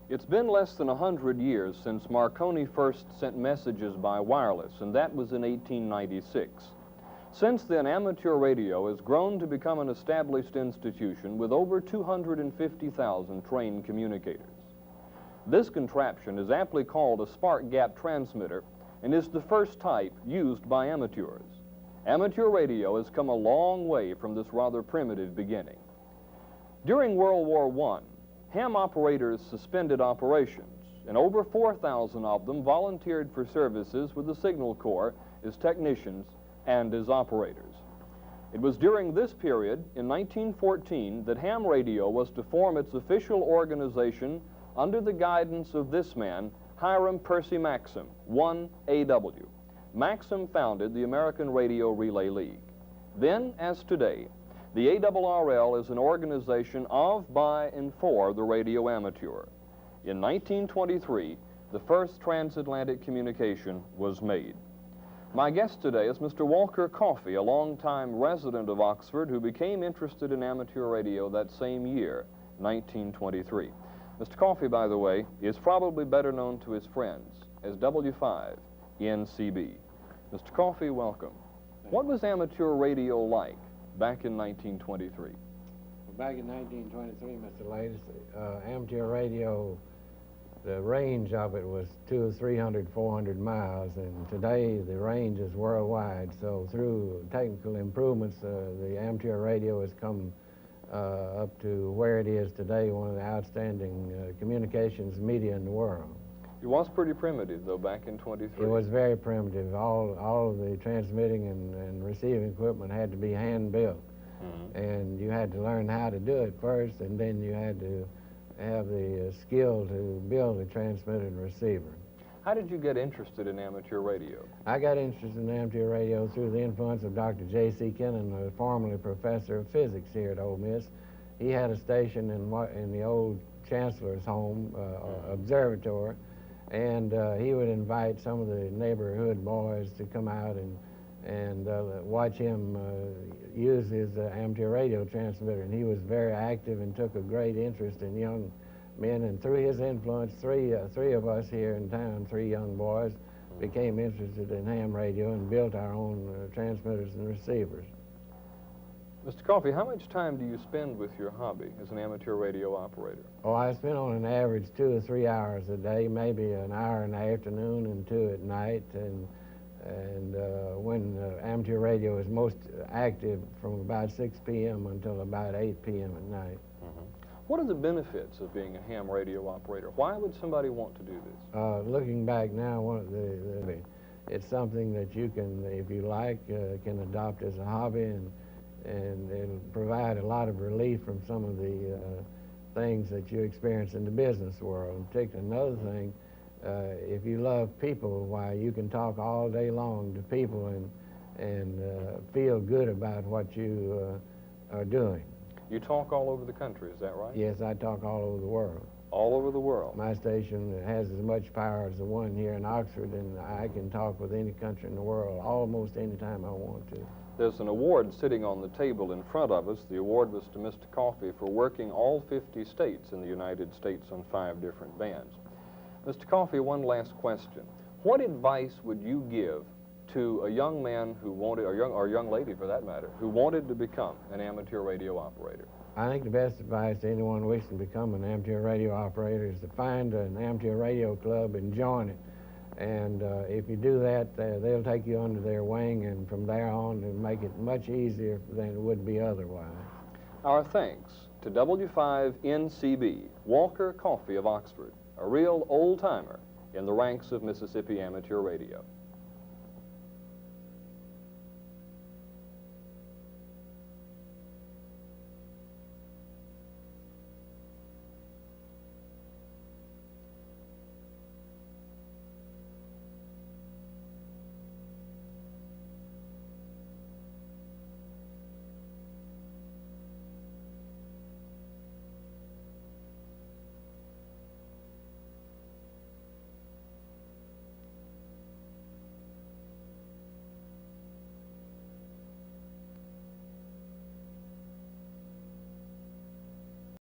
It's been less than 100 years since Marconi first sent messages by wireless, and that was in 1896. Since then, amateur radio has grown to become an established institution with over 250,000 trained communicators. This contraption is aptly called a spark gap transmitter and is the first type used by amateurs. Amateur radio has come a long way from this rather primitive beginning. During World War I, ham operators suspended operations, and over 4,000 of them volunteered for services with the Signal Corps as technicians and as operators. It was during this period, in 1914, that ham radio was to form its official organization under the guidance of this man, Hiram Percy Maxim, 1AW. Maxim founded the American Radio Relay League. Then, as today, the ARRL is an organization of, by, and for the radio amateur. In 1923, the first transatlantic communication was made. My guest today is Mr. Walker Coffey, a longtime resident of Oxford who became interested in amateur radio that same year, 1923. Mr. Coffey, by the way, is probably better known to his friends as W5NCB. Mr. Coffey, welcome. What was amateur radio like back in 1923? Back in 1923, Mr. Lacy, amateur radio, the range of it was 200, 300, 400 miles, and today the range is worldwide. So through technical improvements, the amateur radio has come up to where it is today, one of the outstanding communications media in the world. It was pretty primitive, though, back in 23. It was very primitive. All of the transmitting and receiving equipment had to be hand-built. Mm-hmm. And you had to learn how to do it first, and then you had to have the skill to build a transmitter and receiver. How did you get interested in amateur radio? I got interested in amateur radio through the influence of Dr. J.C. Kennan, formerly professor of physics here at Ole Miss. He had a station in the old chancellor's home, observatory, and he would invite some of the neighborhood boys to come out and watch him use his amateur radio transmitter. And he was very active and took a great interest in young men. And through his influence, three of us here in town, 3 young boys, became interested in ham radio and built our own transmitters and receivers. Mr. Coffey, how much time do you spend with your hobby as an amateur radio operator? Oh, I spend on an average 2 or 3 hours a day, maybe an hour in the afternoon and 2 at night. And when amateur radio is most active, from about 6 p.m. until about 8 p.m. at night. Mm-hmm. What are the benefits of being a ham radio operator? Why would somebody want to do this? Looking back now, it's something that you can, if you like, can adopt as a hobby, and it'll provide a lot of relief from some of the things that you experience in the business world. In particular, another thing, if you love people, why, you can talk all day long to people and feel good about what you are doing. You talk all over the country, is that right? Yes, I talk all over the world. All over the world? My station has as much power as the one here in Oxford, and I can talk with any country in the world almost any time I want to. There's an award sitting on the table in front of us. The award was to Mr. Coffey for working all 50 states in the United States on 5 different bands. Mr. Coffey, one last question. What advice would you give to a young man who wanted, or young lady for that matter, who wanted to become an amateur radio operator? I think the best advice to anyone wishing to become an amateur radio operator is to find an amateur radio club and join it. And if you do that, they'll take you under their wing, and from there on, it'll make it much easier than it would be otherwise. Our thanks to W5NCB, Walker Coffey of Oxford, a real old-timer in the ranks of Mississippi amateur radio.